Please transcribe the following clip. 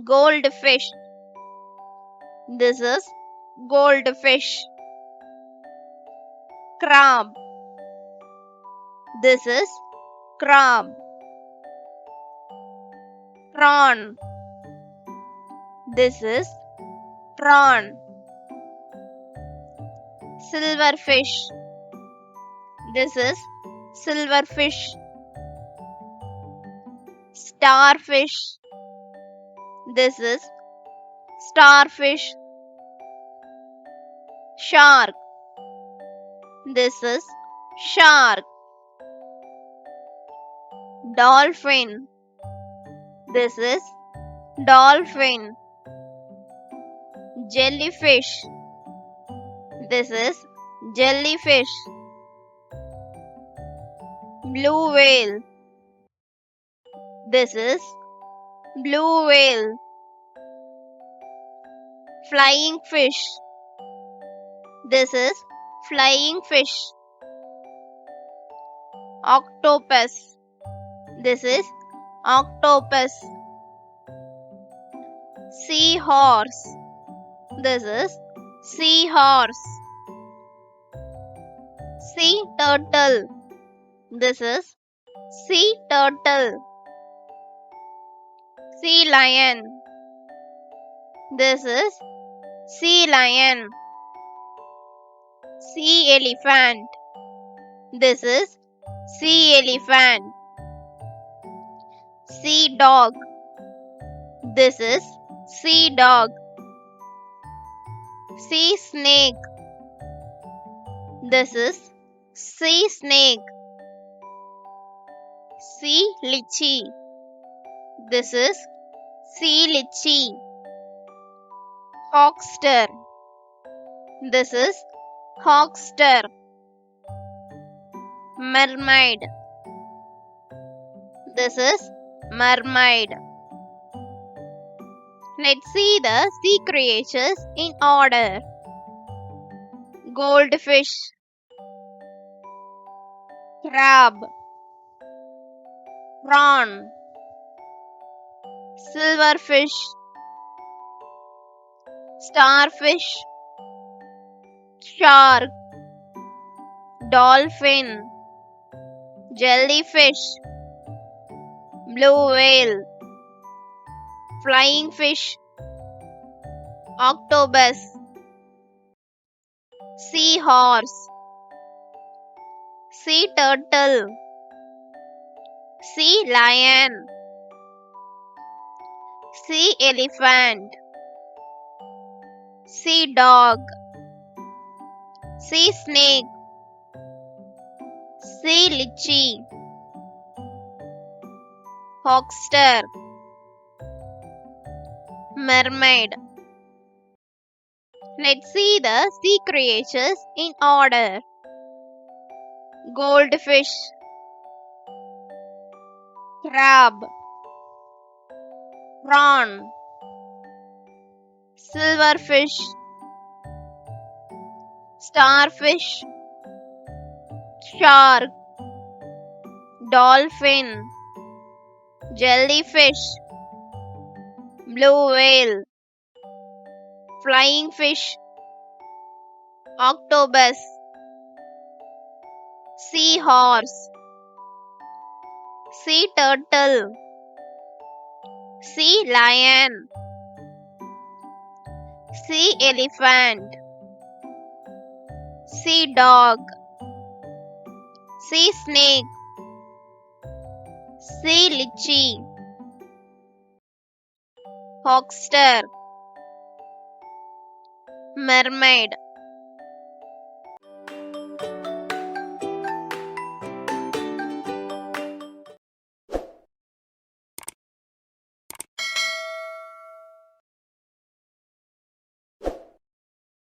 Goldfish. This is goldfish. Crab. This is crab. Prawn. This is prawn. Silverfish. This is silverfish. Starfish. This is starfish. Shark. This is shark. Dolphin. This is dolphin. Jellyfish. This is jellyfish. Blue whale. This is blue whale. Flying fish. This is flying fish. Octopus. This is octopus. Seahorse. This is seahorse. Sea turtle. This is sea turtle. Sea lion. This is sea lion. Sea elephant. This is sea elephant. Sea dog. This is sea dog. Sea snake. This is sea snake. Sea lychee. This is sea lychee. Hawkster. This is hawkster. Mermaid. This is mermaid. Let's see the sea creatures in order. Goldfish. Crab. Prawn. Silverfish. Starfish. Shark. Dolphin. Jellyfish. Blue whale. Flying fish. Octopus. Seahorse. Sea turtle. Sea lion. Sea elephant. Sea dog. Sea snake. Sea lychee. Hawkster. Mermaid. Let's see the sea creatures in order. Goldfish. Crab. Prawn. Silverfish. Starfish. Shark. Dolphin. Jellyfish. Blue whale. Flying fish. Octopus. Seahorse. Sea turtle. Sea lion. Sea elephant. Sea dog. Sea snake. Sea lychee. Hawkster. Mermaid.